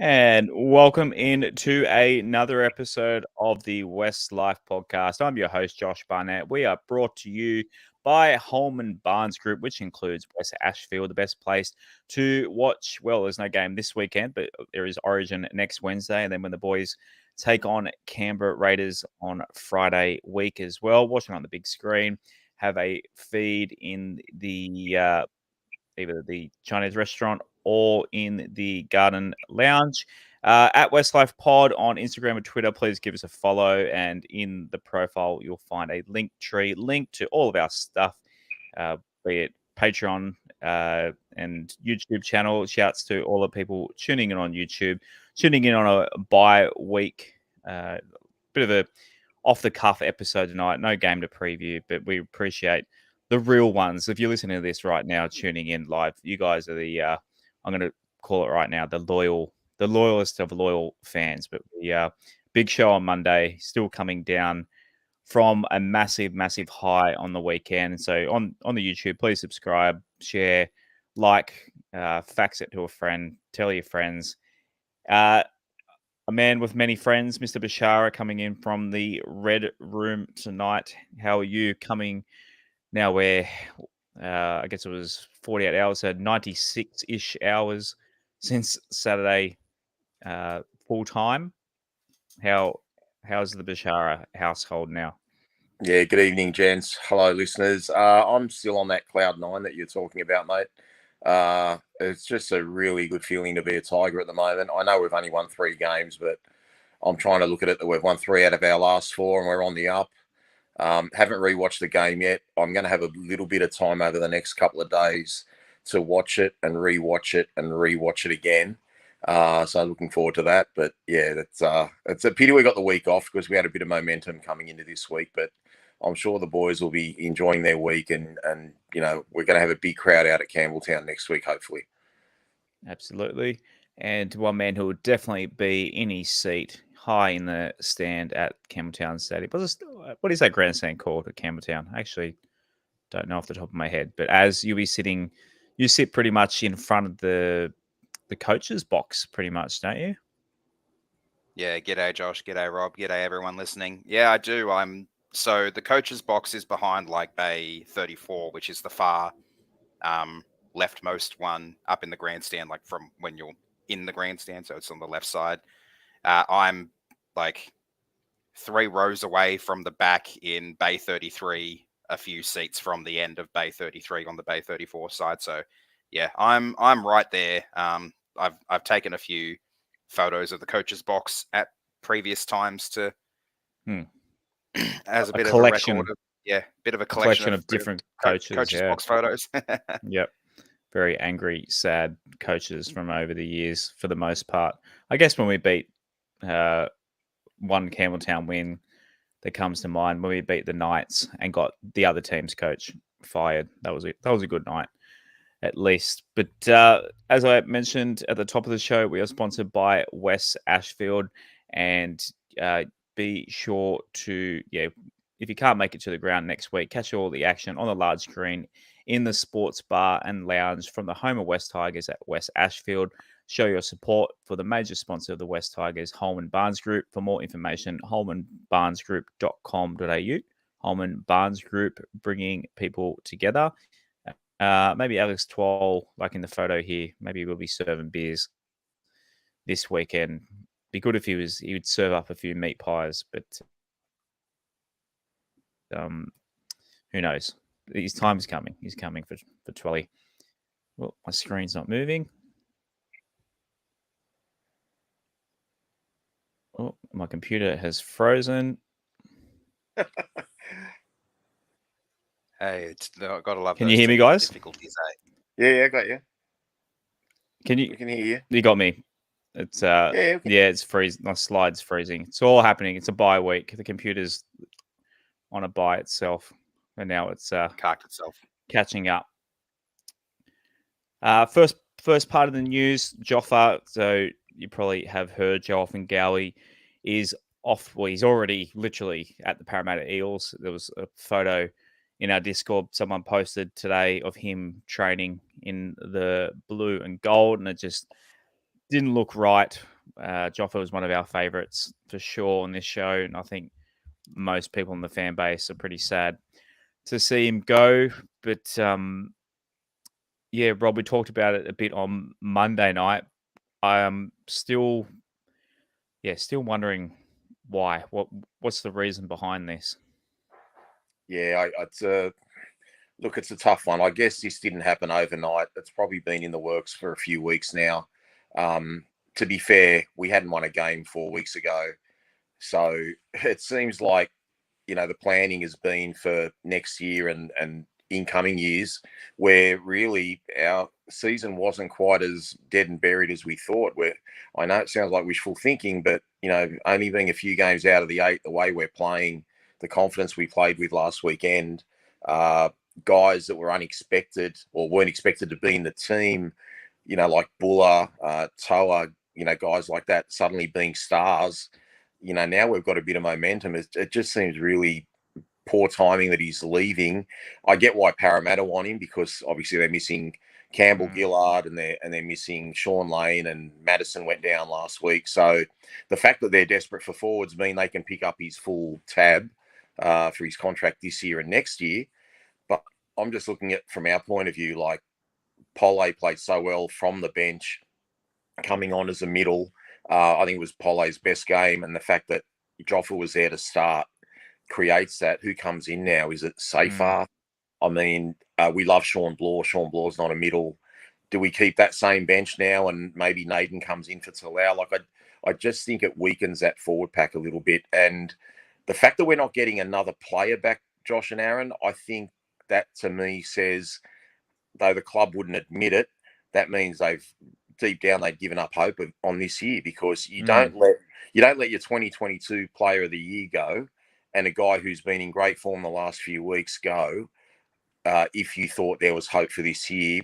And welcome in to another episode of the WestsLife Podcast. I'm your host, Josh Barnett. We are brought to you by Holman Barnes Group, which includes West Ashfield, the best place to watch. Well, there's no game this weekend, but there is Origin next Wednesday. And then when the boys take on Canberra Raiders on Friday week as well, watching on the big screen, have a feed in the either the Chinese restaurant or in the Garden Lounge. At WestsLife Pod on Instagram and Twitter, please give us a follow. And in the profile, you'll find a link to all of our stuff, be it Patreon and YouTube channel. Shouts to all the people tuning in on YouTube, tuning in on a bi-week, bit of a off-the-cuff episode tonight. No game to preview, but we appreciate the real ones. If you're listening to this right now, tuning in live, you guys are the I'm going to call it right now, the loyalist of loyal fans. But the big show on Monday, still coming down from a massive high on the weekend. And so on the YouTube, please subscribe, share, like, fax it to a friend, tell your friends. A man with many friends, Mr. Bashara, coming in from the Red Room tonight. How are you coming? Now we're, I guess it was 48 hours, so 96-ish hours since Saturday full time. How's the Bashara household now? Yeah, good evening, gents. Hello, listeners. I'm still on that cloud nine that you're talking about, mate. It's just a really good feeling to be a Tiger at the moment. I know we've only won 3 games, but I'm trying to look at it that we've won 3 out of our last 4 and we're on the up. Haven't rewatched the game yet. I'm going to have a little bit of time over the next couple of days to watch it and rewatch it and rewatch it again. So looking forward to that. But yeah, it's a pity we got the week off because we had a bit of momentum coming into this week. But I'm sure the boys will be enjoying their week and you know, we're going to have a big crowd out at Campbelltown next week, hopefully. Absolutely. And one man who would definitely be in his seat high in the stand at Campbelltown Stadium. What is that grandstand called at Campbelltown? I actually don't know off the top of my head. But as you'll be sitting, you sit pretty much in front of the coach's box pretty much, don't you? Yeah, g'day Josh, g'day Rob, g'day everyone listening. Yeah, I do. So the coach's box is behind like bay 34, which is the far leftmost one up in the grandstand, like from when you're in the grandstand, so it's on the left side. I'm like 3 rows away from the back in bay 33, a few seats from the end of bay 33 on the bay 34 side. So yeah, I'm right there. I've taken a few photos of the coach's box at previous times to as a bit collection, of a record of, bit of a collection of different coaches box photos. Yep. Very angry, sad coaches from over the years for the most part. I guess when we beat one Campbelltown win that comes to mind, when we beat the Knights and got the other team's coach fired. That was a good night, at least. But as I mentioned at the top of the show, we are sponsored by West Ashfield. And be sure to, if you can't make it to the ground next week, catch all the action on the large screen in the sports bar and lounge from the home of West Tigers at West Ashfield. Show your support for the major sponsor of the West Tigers, Holman Barnes Group. For more information, holmanbarnesgroup.com.au. Holman Barnes Group, bringing people together. Maybe Alex Twal, like in the photo here, maybe we'll be serving beers this weekend. Be good if he would serve up a few meat pies, but who knows? His time is coming. He's coming for Twelly. Well, my screen's not moving. Oh, my computer has frozen. Hey, gotta love. Can you hear me, guys? Difficulties, Yeah, I got you. We can hear you. You got me. It's it's freezing. My slide's freezing. It's all happening. It's a bye week. The computer's on a bye itself, and now it's carked itself, catching up. First part of the news, Joffa. So you probably have heard Joe Ofahengaue is off. Well, he's already literally at the Parramatta Eels. There was a photo in our Discord someone posted today of him training in the blue and gold, and it just didn't look right. Joffa was one of our favourites for sure on this show, and I think most people in the fan base are pretty sad to see him go. But yeah, Rob, we talked about it a bit on Monday night. I am still wondering why. What's the reason behind this? Yeah, it's a tough one. I guess this didn't happen overnight. It's probably been in the works for a few weeks now. To be fair, we hadn't won a game 4 weeks ago. So it seems like, the planning has been for next year and incoming years, where really our season wasn't quite as dead and buried as we thought. I know it sounds like wishful thinking, but, only being a few games out of the 8, the way we're playing, the confidence we played with last weekend, guys that were unexpected or weren't expected to be in the team, like Buller, Toa, guys like that suddenly being stars. Now we've got a bit of momentum. It just seems really poor timing that he's leaving. I get why Parramatta want him, because obviously they're missing Campbell Gillard and they're missing Sean Lane, and Madison went down last week. So the fact that they're desperate for forwards mean they can pick up his full tab for his contract this year and next year. But I'm just looking at from our point of view, like Pole played so well from the bench, coming on as a middle. I think it was Pole's best game, and the fact that Joffa was there to start creates that. Who comes in now? Is it Safar? I mean, we love Sean Bloor. Sean Bloor's not a middle. Do we keep that same bench now, and maybe Naden comes in for Talau? Like, I just think it weakens that forward pack a little bit. And the fact that we're not getting another player back, Josh and Aaron, I think that to me says, though the club wouldn't admit it, that means deep down they've given up hope on this year, because you don't let your 2022 player of the year go, and a guy who's been in great form the last few weeks go, if you thought there was hope for this year,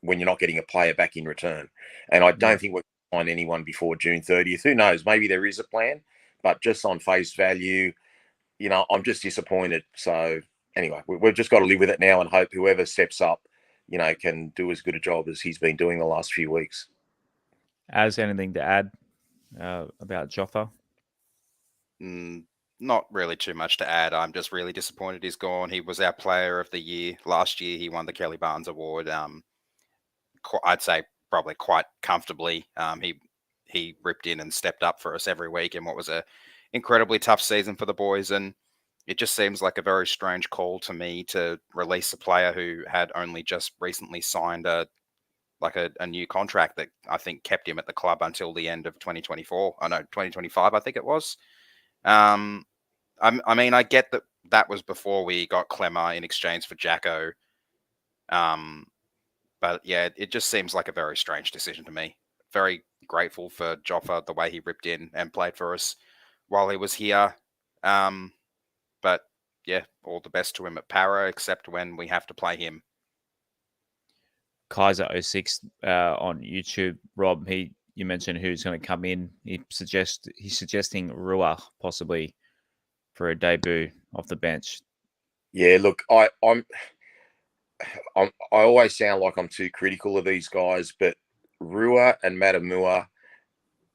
when you're not getting a player back in return. And I don't think we're going to find anyone before June 30th. Who knows? Maybe there is a plan, but just on face value, I'm just disappointed. So anyway, we've just got to live with it now and hope whoever steps up, can do as good a job as he's been doing the last few weeks. As anything to add about Joffa? Not really too much to add. I'm just really disappointed he's gone. He was our player of the year. Last year, he won the Kelly Barnes Award. I'd say probably quite comfortably. He ripped in and stepped up for us every week in what was a incredibly tough season for the boys. And it just seems like a very strange call to me to release a player who had only just recently signed a new contract that I think kept him at the club until the end of 2024. 2025, I think it was. I mean, I get that was before we got Clemmer in exchange for Jacko. But yeah, it just seems like a very strange decision to me. Very grateful for Joffa, the way he ripped in and played for us while he was here. But yeah, all the best to him at Para, except when we have to play him. Kaiser06 on YouTube, Rob, you mentioned who's going to come in. He's suggesting Rua possibly for a debut off the bench. Yeah, look, I always sound like I'm too critical of these guys, but Rua and Matamua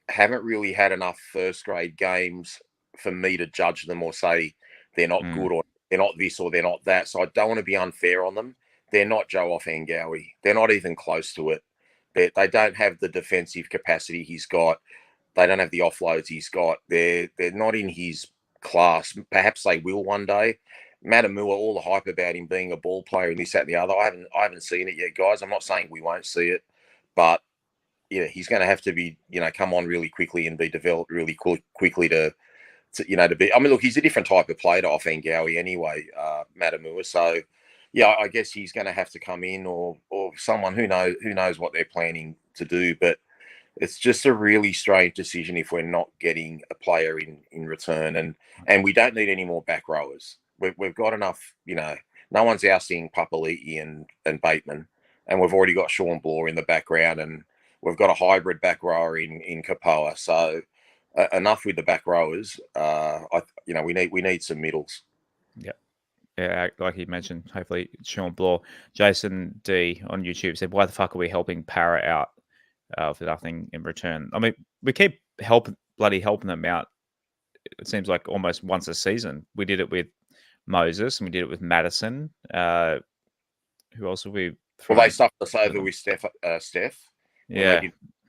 haven't really had enough first grade games for me to judge them or say they're not good or they're not this or they're not that. So I don't want to be unfair on them. They're not Joe Ofahengaue. They're not even close to it. They don't have the defensive capacity he's got. They don't have the offloads he's got. They're not in his class. Perhaps they will one day. Matamua, all the hype about him being a ball player and this, that, and the other. I haven't seen it yet, guys. I'm not saying we won't see it, but yeah, he's going to have to be, come on really quickly and be developed really quickly to be. I mean, look, he's a different type of player to Ofahengaue anyway, Matamua. So yeah, I guess he's going to have to come in, or someone who knows what they're planning to do. But it's just a really strange decision if we're not getting a player in return, and we don't need any more back rowers. We've got enough. No one's ousting Papali'i and Bateman, and we've already got Sean Bloor in the background, and we've got a hybrid back rower in Kapoa. So enough with the back rowers. We need some middles. Yep. Yeah, like you mentioned, hopefully Sean Bloor. Jason D on YouTube said, "Why the fuck are we helping Para out? for nothing in return. I mean, we keep helping them out. It seems like almost once a season. We did it with Moses and we did it with Madison. Who else have we Well, thrown? they stuffed us over with Steph. Yeah.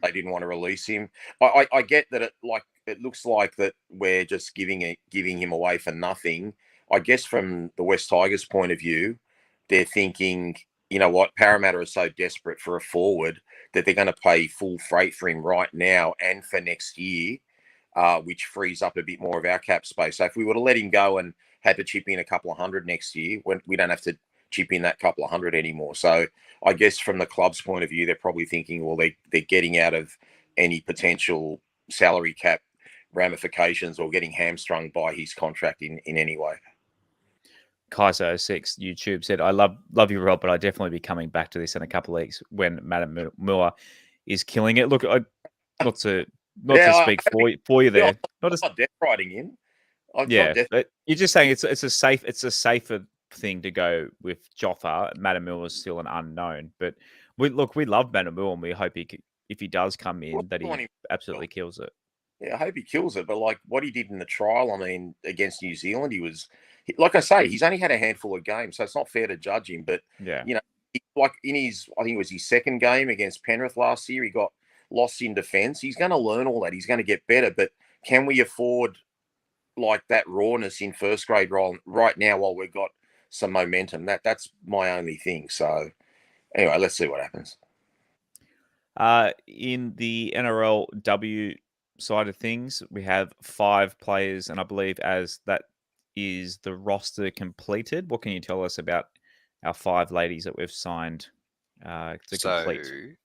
They didn't want to release him. I get that it looks like that we're just giving him away for nothing. I guess from the West Tigers' point of view, they're thinking, you know what, Parramatta are so desperate for a forward that they're going to pay full freight for him right now and for next year, which frees up a bit more of our cap space. So if we were to let him go and had to chip in a couple of hundred next year, we don't have to chip in that couple of hundred anymore. So I guess from the club's point of view, they're probably thinking, well, they're getting out of any potential salary cap ramifications or getting hamstrung by his contract in any way. Kaiser06 YouTube said, I love you, Rob, but I'd definitely be coming back to this in a couple of weeks when Madam Moore is killing it. Look, not to speak for you there. I'm not death riding him. But you're just saying it's a safer thing to go with Joffa. Madam Moore is still an unknown, but we love Madam Moore and we hope if he does come in that he absolutely kills it. Yeah, I hope he kills it. But like what he did in the trial, I mean, against New Zealand, like I say, he's only had a handful of games, so it's not fair to judge him. But like in I think it was his second game against Penrith last year, he got lost in defence. He's going to learn all that. He's going to get better. But can we afford like that rawness in first grade role right now while we've got some momentum? That's my only thing. So anyway, let's see what happens. In the NRLW side of things, we have 5 players, and I believe as that is the roster completed. What can you tell us about our 5 ladies that we've signed to complete?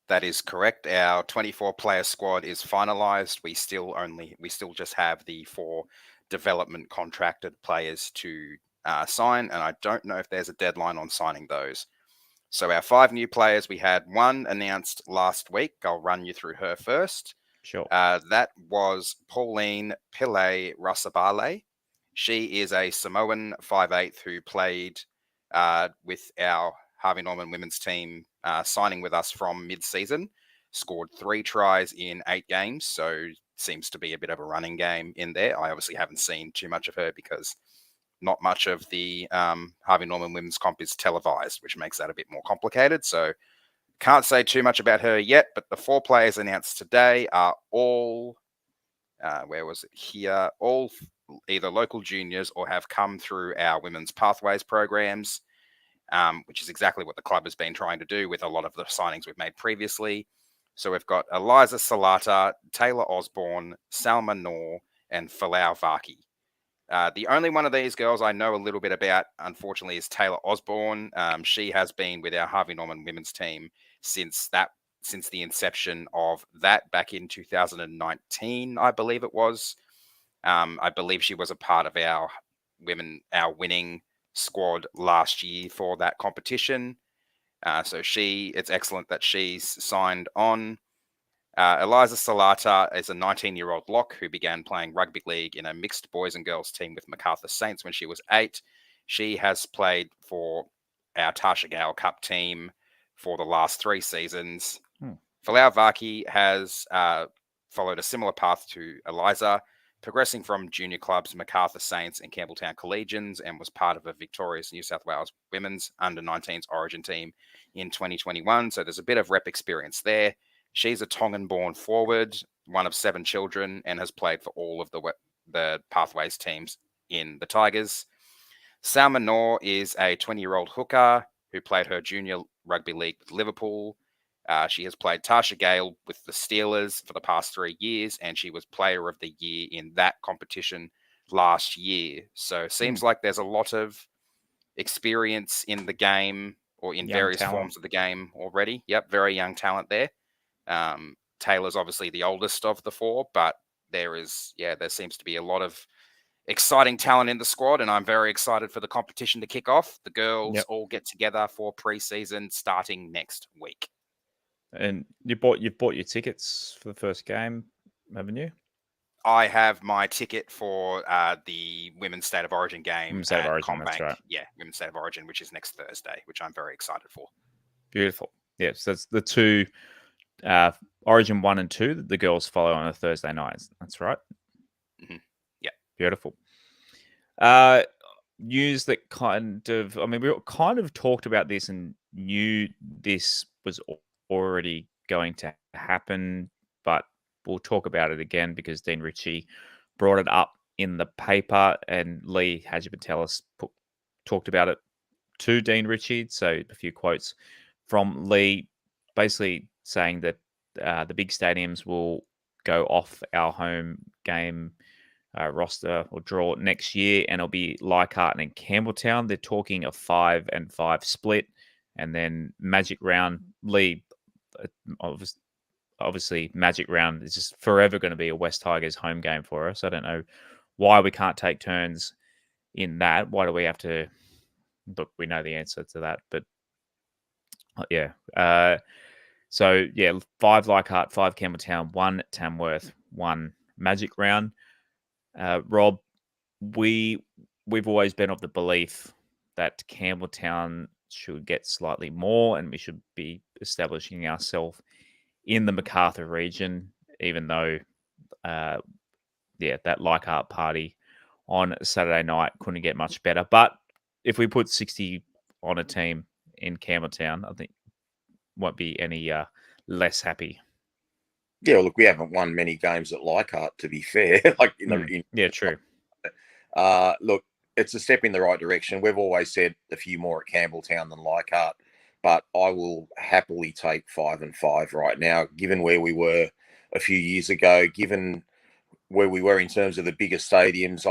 That is correct. Our 24-player squad is finalised. We still just have the 4 development contracted players to sign, and I don't know if there's a deadline on signing those. So our 5 new players, we had one announced last week. I'll run you through her first. Sure. That was Pauline Pillay Rasabale. She is a Samoan 5'8" who played with our Harvey Norman women's team, signing with us from mid-season, scored 3 tries in 8 games, so seems to be a bit of a running game in there. I obviously haven't seen too much of her because not much of the Harvey Norman women's comp is televised, which makes that a bit more complicated. So can't say too much about her yet, but the 4 players announced today are all, all either local juniors or have come through our Women's Pathways programs, which is exactly what the club has been trying to do with a lot of the signings we've made previously. So we've got Eliza Salata, Taylor Osborne, Salma Noor, and Falau Vaki. The only one of these girls I know a little bit about, unfortunately, is Taylor Osborne. She has been with our Harvey Norman women's team since the inception of that back in 2019, I believe it was. I believe she was a part of our winning squad last year for that competition. So it's excellent that she's signed on. Eliza Salata is a 19-year-old lock who began playing rugby league in a mixed boys and girls team with Macarthur Saints when she was 8. She has played for our Tasha Gale Cup team for the last 3 seasons. Falau Vaki has followed a similar path to Eliza, progressing from junior clubs Macarthur Saints and Campbelltown Collegians, and was part of a victorious New South Wales women's under-19s origin team in 2021. So there's a bit of rep experience there. She's a Tongan-born forward, one of 7 children, and has played for all of the Pathways teams in the Tigers. Salma Noor is a 20-year-old hooker who played her junior rugby league with Liverpool. She has played Tasha Gale with the Steelers for the past 3 years, and she was Player of the Year in that competition last year. So it seems like there's a lot of experience in the game or in various forms of the game already. Yep, very young talent there. Taylor's obviously the oldest of the 4, but there seems to be a lot of exciting talent in the squad, and I'm very excited for the competition to kick off. The girls all get together for pre-season starting next week. And you've bought your tickets for the first game, haven't you? I have my ticket for the Women's State of Origin game. Women's State of Origin, that's right. Yeah, Women's State of Origin, which is next Thursday, which I'm very excited for. Beautiful. Yes, that's the 2 Origin 1 and 2, the girls follow on a Thursday night. That's right. Mm-hmm. Yeah. Beautiful. News that we kind of talked about this and knew this was already going to happen, but we'll talk about it again because Dean Ritchie brought it up in the paper, and Lee Hadjipatelis talked about it to Dean Ritchie. So a few quotes from Lee, basically saying that the big stadiums will go off our home game roster or draw next year, and it'll be Leichhardt and Campbelltown. They're talking a 5-5 split, and then Magic Round. Lee, obviously, Magic Round is just forever going to be a West Tigers home game for us. I don't know why we can't take turns in that. Why do we have to? Look, we know the answer to that, but yeah. So yeah, 5 Leichhardt, 5 Campbelltown, 1 Tamworth, 1 Magic Round. Rob, we've always been of the belief that Campbelltown should get slightly more, and we should be establishing ourselves in the MacArthur region, even though, that Leichhardt party on Saturday night couldn't get much better. But if we put 60 on a team in Campbelltown, I think won't be any less happy. Yeah, look, we haven't won many games at Leichhardt, to be fair. Yeah, true. Look, it's a step in the right direction. We've always said a few more at Campbelltown than Leichhardt, but I will happily take 5-5 right now, given where we were a few years ago, given where we were in terms of the bigger stadiums.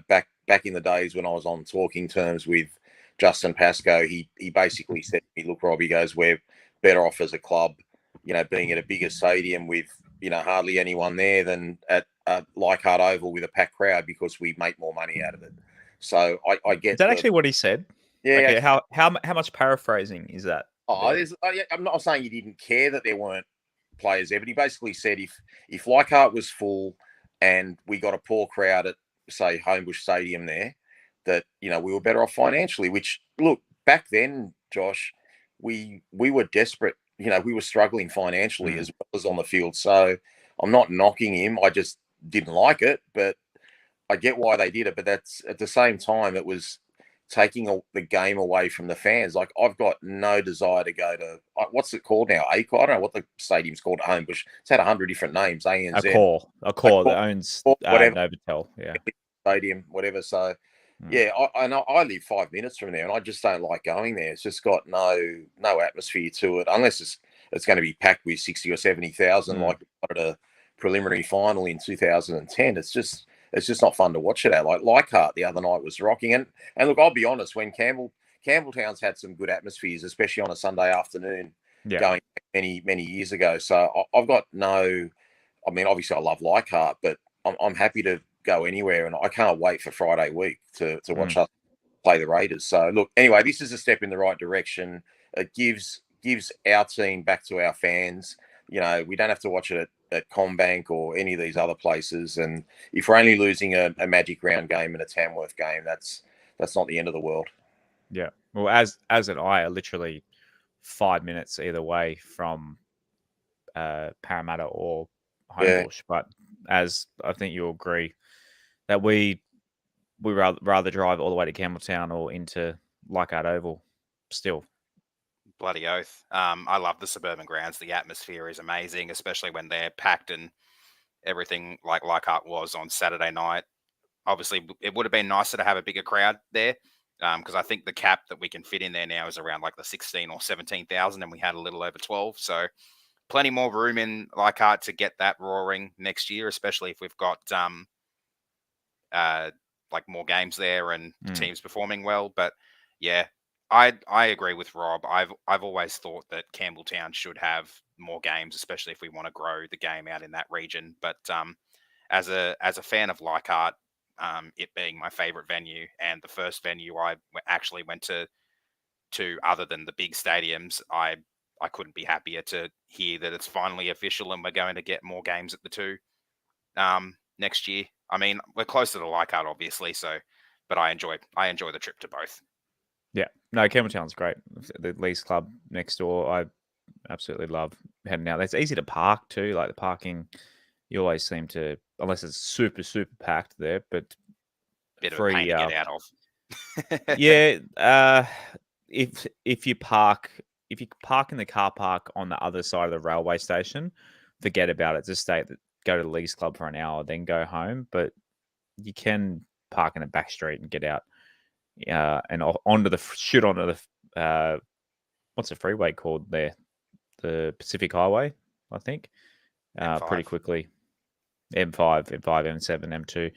Back in the days when I was on talking terms with Justin Pascoe, he basically said to me, look, Rob, he goes, we're better off as a club, being at a bigger stadium with, hardly anyone there than at Leichhardt Oval with a packed crowd, because we make more money out of it. So I get. Is that actually what he said? Yeah. Okay, how much paraphrasing is that? I'm not saying he didn't care that there weren't players there, but he basically said if Leichhardt was full and we got a poor crowd at, say, Homebush Stadium there, that we were better off financially. Which, look, back then, Josh, we were desperate. We were struggling financially as well as on the field. So I'm not knocking him. I just didn't like it, but I get why they did it. But that's, at the same time, it was taking the game away from the fans. Like, I've got no desire to go to, what's it called now? I don't know what the stadium's called at Homebush. It's had 100 different names. ANZ. Accor that owns whatever. Novotel. Yeah. Stadium, whatever. So, yeah, I live 5 minutes from there, and I just don't like going there. It's just got no atmosphere to it, unless it's going to be packed with 60 or 70,000 like we got at a preliminary final in 2010. It's just not fun to watch it at. Like Leichhardt the other night was rocking, and look, I'll be honest, when Campbelltown's had some good atmospheres, especially on a Sunday afternoon, going many years ago. So I've got no. I mean, obviously, I love Leichhardt, but I'm happy to go anywhere, and I can't wait for Friday week to watch us play the Raiders. So look, anyway, this is a step in the right direction. It gives our team back to our fans. We don't have to watch it at Combank or any of these other places. And if we're only losing a Magic Round game and a Tamworth game, that's not the end of the world. Yeah. Well, as and I are literally 5 minutes either way from Parramatta or Homebush, but as I think you'll agree that we rather drive all the way to Campbelltown or into Leichhardt Oval still. Bloody oath. I love the suburban grounds. The atmosphere is amazing, especially when they're packed and everything like Leichhardt was on Saturday night. Obviously, it would have been nicer to have a bigger crowd there, because I think the cap that we can fit in there now is around like the 16 or 17,000, and we had a little over 12. So plenty more room in Leichhardt to get that roaring next year, especially if we've got like more games there and teams performing well. But yeah, I agree with Rob. I've always thought that Campbelltown should have more games, especially if we want to grow the game out in that region. But as a fan of Leichhardt, it being my favorite venue and the first venue I actually went to other than the big stadiums, I couldn't be happier to hear that it's finally official and we're going to get more games at the two next year. I mean, we're closer to Leichhardt, obviously, but I enjoy the trip to both. Yeah, no, Campbelltown's great. The Lee's club next door, I absolutely love heading out. It's easy to park too. Like the parking, you always seem to, unless it's super packed there, but Bit of a free. pain to get out of. Yeah. If you park in the car park on the other side of the railway station, forget about it. Just go to the Leagues Club for an hour, then go home. But you can park in the back street and get out, and onto the what's the freeway called there? The Pacific Highway, I think. Pretty quickly. M5, M7,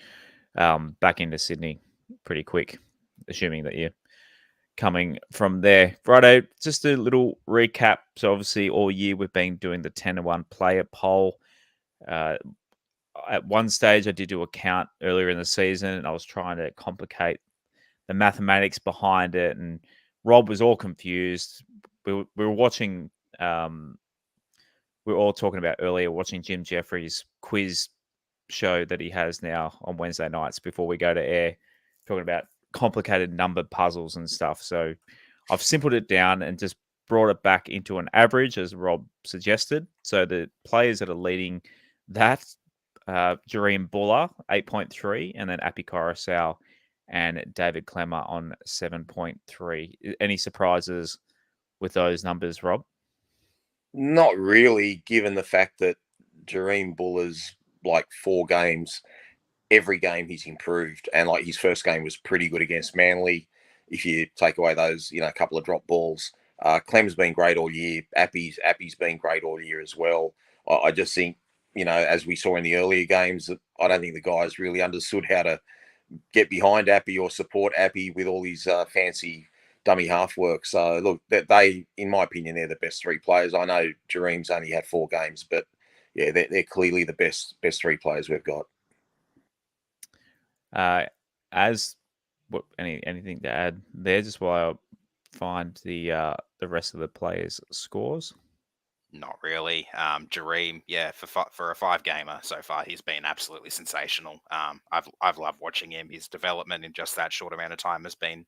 M2, back into Sydney pretty quick, assuming that you're coming from there. Righto, just a little recap. So obviously all year we've been doing the 10-1 player poll. At one stage I did do a count earlier in the season, and I was trying to complicate the mathematics behind it, and Rob was all confused. We were watching, we were all talking about earlier, watching Jim Jeffries' quiz show that he has now on Wednesday nights before we go to air, talking about complicated number puzzles and stuff. So I've simpled it down and just brought it back into an average, as Rob suggested. So the players that are leading that, Jareem Buller, 8.3, and then Api Coruscant and David Clemmer on 7.3. Any surprises with those numbers, Rob? Not really, given the fact that Jareem Buller's like 4 games, every game he's improved, and like his first game was pretty good against Manly. If you take away those, a couple of drop balls, Clem's been great all year. Appy's been great all year as well. I just think, as we saw in the earlier games, I don't think the guys really understood how to get behind Appy or support Appy with all these fancy dummy half work. So look, they, in my opinion, they're the best 3 players. I know Jareem's only had 4 games, but yeah, they're clearly the best 3 players we've got. Anything to add there, just while I find the rest of the players' scores? Not really. Jareem, yeah, for a 5-gamer so far, he's been absolutely sensational. I've loved watching him. His development in just that short amount of time has been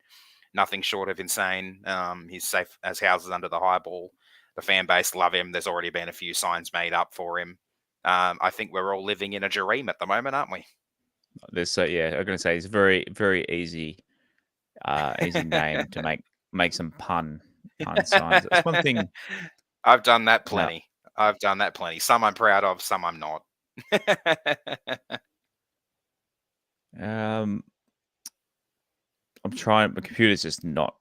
nothing short of insane. He's safe as houses under the high ball. The fan base love him. There's already been a few signs made up for him. I think we're all living in a Jareem at the moment, aren't we? I'm going to say it's very, very easy name to make some pun signs. That's one thing. I've done that plenty. I've done that plenty. Some I'm proud of, some I'm not. I'm trying. My computer's just not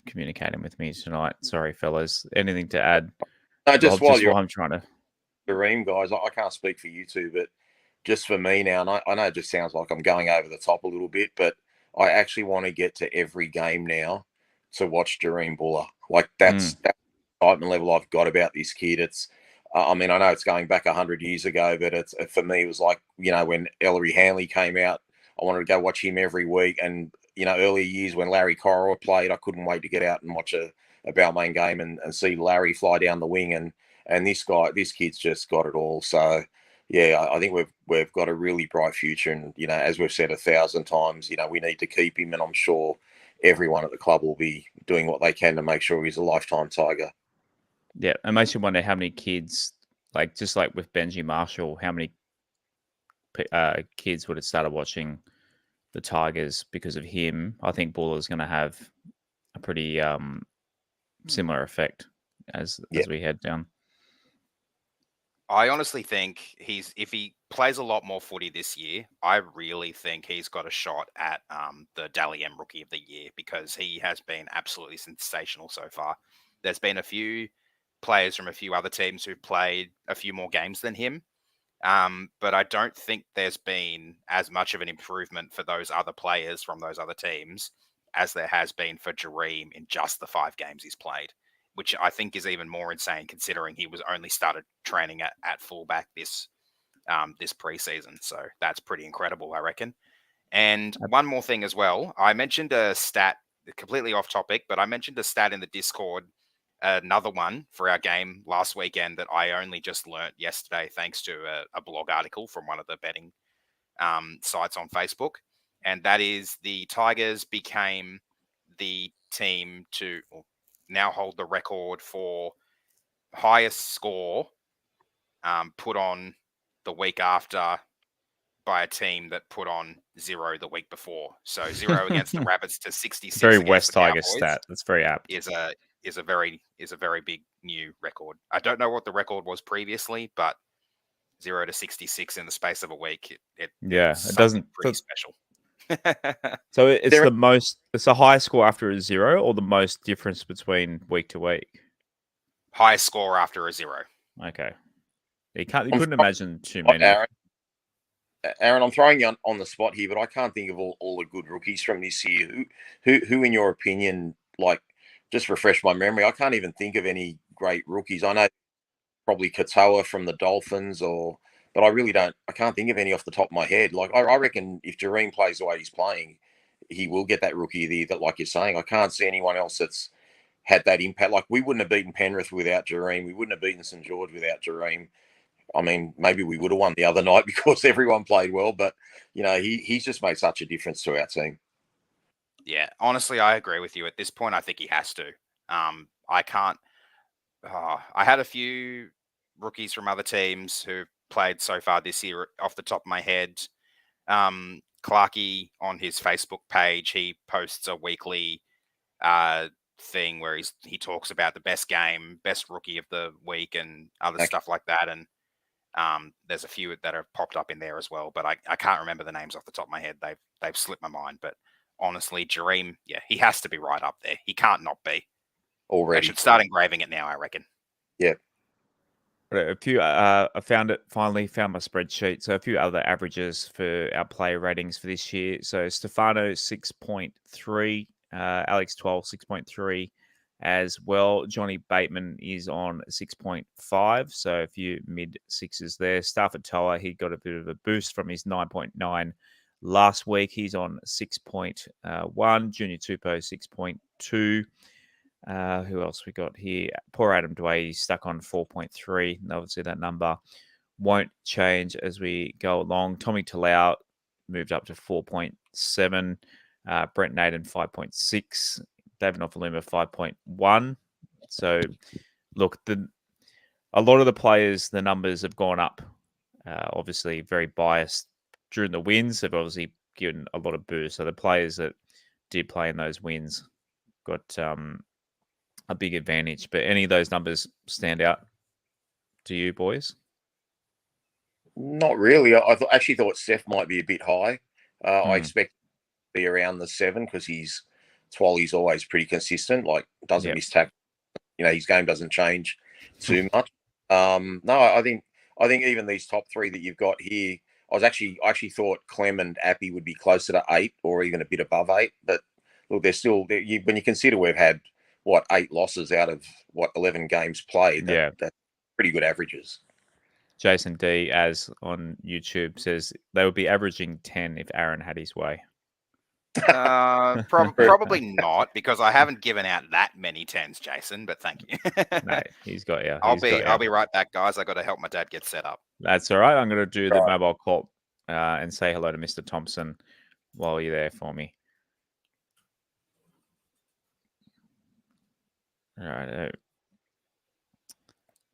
communicating with me tonight. Sorry, fellas. Anything to add? No, just Rob, while I'm trying to. Jareem, guys, I can't speak for you two, but just for me now, and I know it just sounds like I'm going over the top a little bit, but I actually want to get to every game now to watch Jareem Buller. Like that's the excitement level I've got about this kid. It's, I mean, I know it's going back 100 years ago, but it's, for me, it was like, when Ellery Hanley came out, I wanted to go watch him every week. And, earlier years when Larry Corrigan played, I couldn't wait to get out and watch a Balmain game and see Larry fly down the wing. And this kid's just got it all. So, yeah, I think we've got a really bright future. And, as we've said 1,000 times, we need to keep him. And I'm sure everyone at the club will be doing what they can to make sure he's a lifetime Tiger. Yeah, it makes you wonder how many kids, just like with Benji Marshall, how many kids would have started watching the Tigers because of him. I think Buller's going to have a pretty similar effect as we head down. I honestly think if he plays a lot more footy this year, I really think he's got a shot at the Dally M Rookie of the Year, because he has been absolutely sensational so far. There's been a few players from a few other teams who've played a few more games than him, but I don't think there's been as much of an improvement for those other players from those other teams as there has been for Jareem in just the 5 games he's played, which I think is even more insane considering he was only started training at fullback this preseason. So that's pretty incredible, I reckon. And one more thing as well, I mentioned a stat, completely off topic, but I mentioned a stat in the Discord, another one for our game last weekend that I only just learnt yesterday thanks to a blog article from one of the betting sites on Facebook. And that is the Tigers became the team to now hold the record for highest score put on the week after by a team that put on 0 the week before. So 0 against the Rabbits to 66 Very against West the Tigers Cowboys stat. That's very apt. is a very big new record. I don't know what the record was previously, but 0 to 66 in the space of a week. It doesn't pretty special. So it's the highest score after a 0 or the most difference between week to week? Highest score after a 0. Okay. You couldn't imagine too many. Aaron, I'm throwing you on the spot here, but I can't think of all the good rookies from this year. Who in your opinion, like, just refresh my memory? I can't even think of any great rookies. I know probably Katoa from the Dolphins, but I really don't. I can't think of any off the top of my head. Like, I reckon if Jareem plays the way he's playing, he will get that rookie of the year. That, like you're saying, I can't see anyone else that's had that impact. Like, we wouldn't have beaten Penrith without Jareem. We wouldn't have beaten St. George without Jareem. I mean, maybe we would have won the other night because everyone played well, but, you know, he's just made such a difference to our team. Yeah, honestly, I agree with you. At this point, I think he has to. I can't. I had a few rookies from other teams who played so far this year off the top of my head. Clarkey on his Facebook page, he posts a weekly thing where he talks about the best game, best rookie of the week, and other stuff like that. And there's a few that have popped up in there as well, but I can't remember the names off the top of my head. They've slipped my mind. But honestly, Jareem, yeah, he has to be right up there. He can't not be. Already. They should start engraving it now, I reckon. Yeah. A few. I finally found my spreadsheet. So a few other averages for our player ratings for this year. So Stefano 6.3, Alex 12 6.3 as well. Johnny Bateman is on 6.5, so a few mid sixes there. Stafford Toa, he got a bit of a boost from his 9.9 last week. He's on 6.1. Junior Tupou 6.2. Who else we got here? Poor Adam Dway, he's stuck on 4.3. And obviously, that number won't change as we go along. Tommy Talau moved up to 4.7. Brent Naden 5.6. David Nofaluma 5.1. So, look, a lot of the players, the numbers have gone up. Obviously, very biased during the wins. They've obviously given a lot of boost. So the players that did play in those wins got a big advantage. But any of those numbers stand out to you, boys? Not really. I actually thought Steph might be a bit high. I expect to be around the 7 because Twally's always pretty consistent. Like, doesn't miss tackle. You know, his game doesn't change too much. No, I think even these top 3 that you've got here, I actually thought Clem and Appy would be closer to 8 or even a bit above 8. But look, they're still when you consider we've had 8 losses out of 11 games played. That's pretty good averages. Jason D, as on YouTube, says they would be averaging 10 if Aaron had his way. Probably not, because I haven't given out that many 10s, Jason. But thank you. No, he's got you. I'll be right back, guys. I got to help my dad get set up. That's all right. I'm going to do the mobile call and say hello to Mr. Thompson while you're there for me. All right.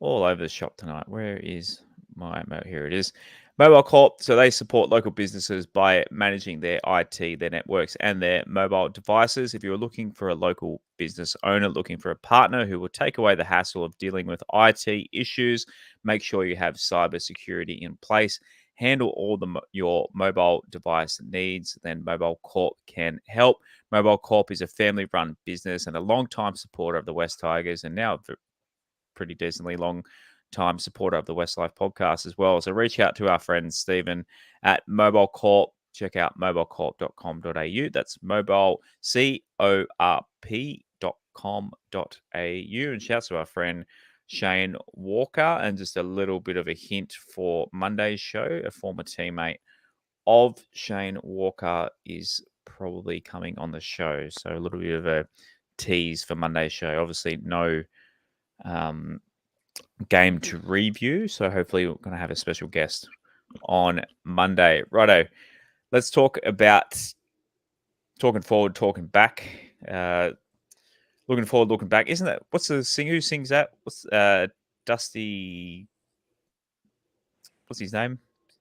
All over the shop tonight. Where is my here? It is. Mobile Corp, so they support local businesses by managing their IT, their networks, and their mobile devices. If you're looking for a local business owner, looking for a partner who will take away the hassle of dealing with IT issues, make sure you have cybersecurity in place, handle all your mobile device needs, then Mobile Corp can help. Mobile Corp is a family-run business and a long-time supporter of the West Tigers, and now pretty decently long time supporter of the WestsLife Podcast as well. So reach out to our friend Stephen at Mobile Corp. Check out mobilecorp.com.au. That's mobile corp.com.au. And shout out to our friend Shane Walker. And just a little bit of a hint for Monday's show, a former teammate of Shane Walker is probably coming on the show. So a little bit of a tease for Monday's show. Obviously, no game to review, so hopefully we're going to have a special guest on Monday. Righto, let's talk about talking forward, talking back. Looking forward, looking back. Isn't that what's the sing? Who sings that? What's Dusty. What's his name?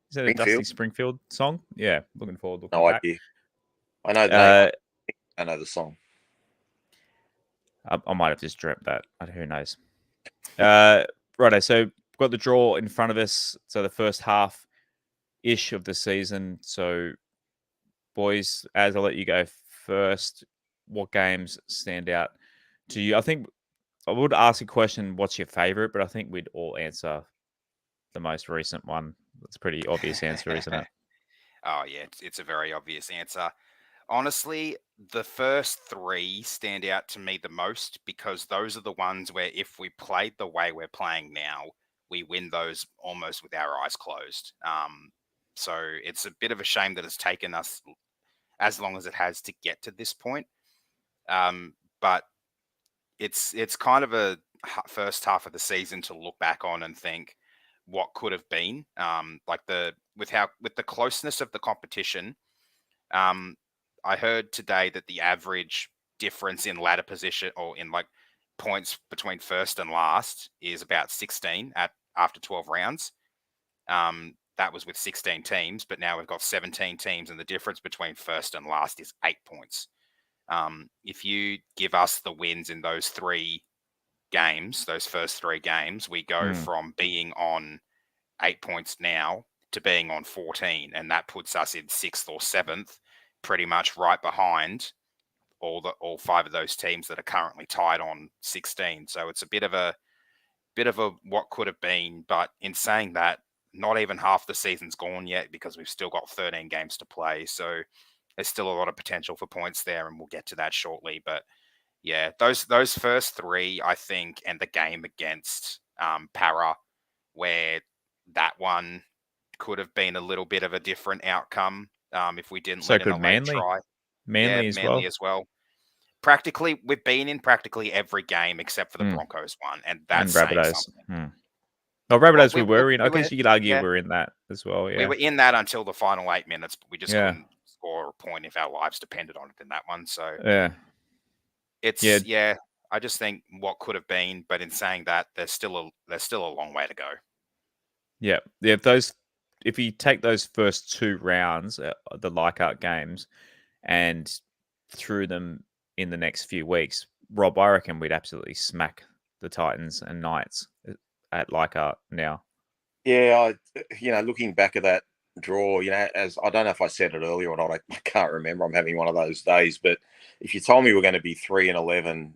Is that a Springfield? Dusty Springfield song? Yeah, looking forward. Looking No back. idea. I know the name. I know the song. I might have just dreamt that. Who knows? Righto. So we've got the draw in front of us. So the first half-ish of the season. So, boys, as I'll let you go first, what games stand out to you? I think I would ask a question, what's your favourite? But I think we'd all answer the most recent one. That's a pretty obvious answer, isn't it? Oh, yeah, it's a very obvious answer. Honestly, the first three stand out to me the most because those are the ones where if we played the way we're playing now, we win those almost with our eyes closed. So it's a bit of a shame that it's taken us as long as it has to get to this point. But it's kind of a first half of the season to look back on and think what could have been. With the closeness of the competition. I heard today that the average difference in ladder position or in like points between first and last is about 16 after 12 rounds. That was with 16 teams, but now we've got 17 teams, and the difference between first and last is 8 points. If you give us the wins in those first 3 games, we go from being on 8 points now to being on 14, and that puts us in 6th or 7th, pretty much right behind all 5 of those teams that are currently tied on 16. So it's a bit of a what could have been. But in saying that, not even half the season's gone yet because we've still got 13 games to play. So there's still a lot of potential for points there, and we'll get to that shortly. But yeah, those first 3, I think, and the game against Para, where that one could have been a little bit of a different outcome if we didn't let in a late try. Manly as well. Practically, we've been in practically every game except for the Broncos one, and that's saying something. Oh, Rabbitohs we were in. I guess you could argue we're in that as well. Yeah, we were in that until the final 8 minutes, but we just couldn't score a point if our lives depended on it in that one. So I just think what could have been, but in saying that, there's still a long way to go. Yeah. If you take those first 2 rounds, the Leichhardt games, and threw them in the next few weeks, Rob, I reckon we'd absolutely smack the Titans and Knights at Leichhardt now. Yeah, looking back at that draw, as I don't know if I said it earlier or not, I can't remember. I'm having one of those days. But if you told me we're going to be 3-11,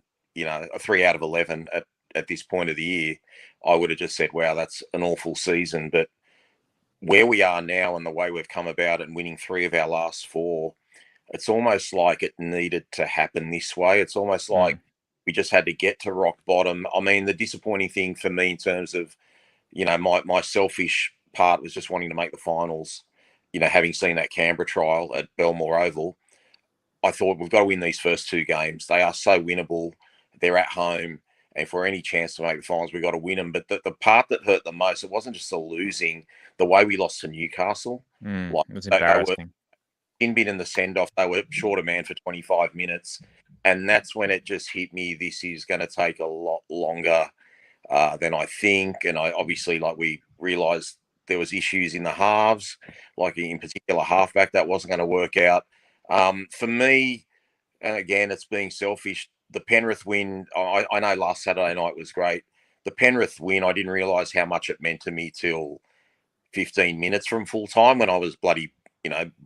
3 out of 11 at this point of the year, I would have just said, wow, that's an awful season. But where we are now and the way we've come about and winning 3 of our last 4, it's almost like it needed to happen this way. It's almost like we just had to get to rock bottom. I mean, the disappointing thing for me in terms of, my selfish part was just wanting to make the finals, having seen that Canberra trial at Belmore Oval. I thought we've got to win these first 2 games. They are so winnable. They're at home. And for any chance to make the finals, we've got to win them. But the part that hurt the most, it wasn't just the losing, the way we lost to Newcastle. It was embarrassing. In bit in the send-off, they were short a man for 25 minutes. And that's when it just hit me. This is going to take a lot longer than I think. And we realised there was issues in the halves, like in particular halfback, that wasn't going to work out. For me, and again, it's being selfish, the Penrith win, I know last Saturday night was great. The Penrith win, I didn't realise how much it meant to me till 15 minutes from full time when I was bloody,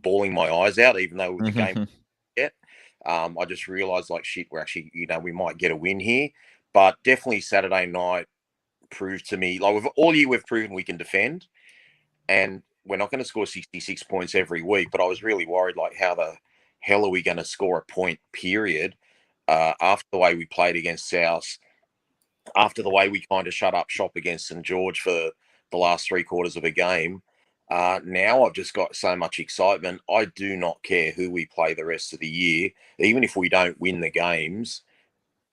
bawling my eyes out, even though the game yet. I just realised, we're actually, we might get a win here. But definitely Saturday night proved to me, all year we've proven we can defend. And we're not going to score 66 points every week. But I was really worried, how the hell are we going to score a point, period, after the way we played against South, after the way we kind of shut up shop against St. George for the last 3 quarters of a game. Now I've just got so much excitement. I do not care who we play the rest of the year. Even if we don't win the games,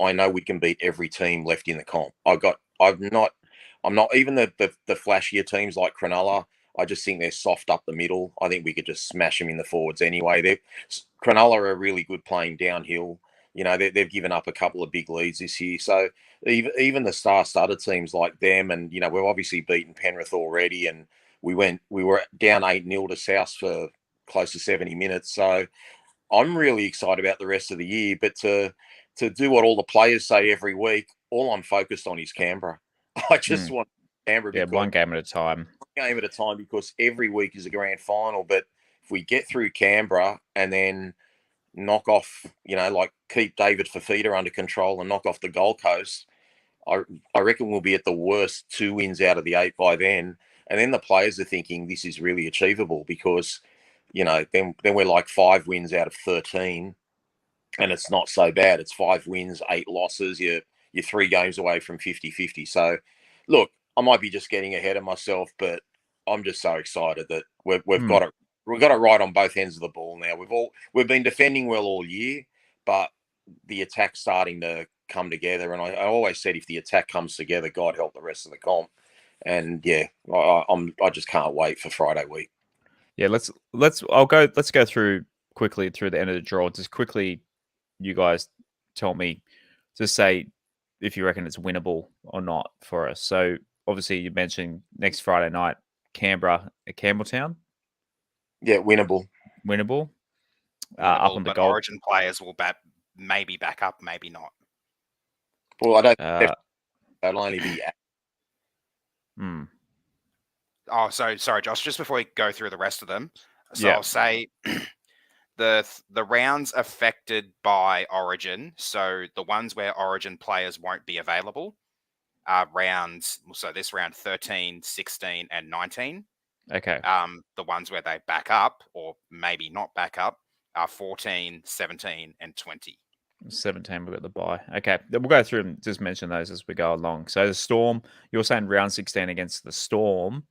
I know we can beat every team left in the comp. I'm not even the flashier teams like Cronulla. I just think they're soft up the middle. I think we could just smash them in the forwards anyway. Cronulla are really good playing downhill. they've given up a couple of big leads this year. So even the star-studded teams like them, and we've obviously beaten Penrith already, and we were down 8-0 to South for close to 70 minutes. So I'm really excited about the rest of the year. But to do what all the players say every week, all I'm focused on is Canberra. I just want Canberra. Yeah, one game at a time. One game at a time, because every week is a grand final. But if we get through Canberra and then knock off, like keep David Fafita under control and knock off the Gold Coast, I reckon we'll be at the worst 2 wins out of the 8 by then. And then the players are thinking this is really achievable, because, then we're like 5 wins out of 13, and it's not so bad. It's 5 wins, 8 losses. You're 3 games away from 50-50. So, look, I might be just getting ahead of myself, but I'm just so excited that we've got it. We've got it right on both ends of the ball now. We've been defending well all year, but the attack's starting to come together. And I always said, if the attack comes together, God help the rest of the comp. And I just can't wait for Friday week. Yeah, let's go through quickly through the end of the draw. Just quickly, you guys tell me, just say if you reckon it's winnable or not for us. So obviously you mentioned next Friday night, Canberra at Campbelltown. Yeah, winnable. Up on the but goal. Origin players will maybe back up, maybe not. Well, I don't. That'll only be. Oh, so sorry, Josh. Just before we go through the rest of them, I'll say the rounds affected by Origin. So the ones where Origin players won't be available are rounds. So this round 13, 16, and 19. Okay. The ones where they back up or maybe not back up are 14, 17, and 20. 17, we've got the bye. Okay, we'll go through and just mention those as we go along. So the Storm, you're saying round 16 against the Storm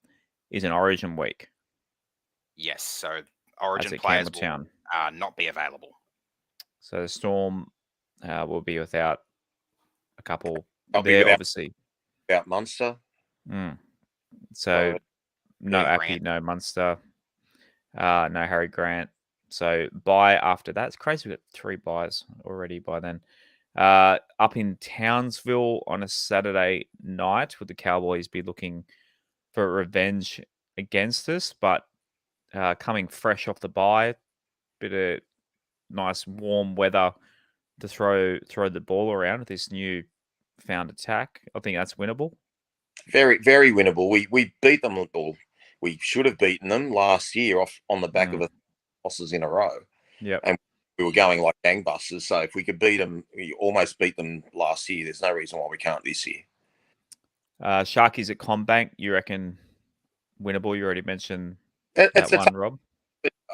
is an Origin week? Yes, so Origin players will not be available. So the Storm will be without a couple. Obviously. Without Munster. So no Appy, no Munster, no Harry Grant. So bye after that. It's crazy. We've got 3 buys already by then. Up in Townsville on a Saturday night, would the Cowboys be looking for revenge against us? But coming fresh off the bye, bit of nice warm weather to throw the ball around with this new found attack. I think that's winnable. Very, very winnable. We beat them. We should have beaten them last year on the back of losses in a row. Yeah, and we were going like gangbusters. So if we could beat them, we almost beat them last year. There's no reason why we can't this year. Sharkies at Combank, you reckon winnable? You already mentioned that one, Rob.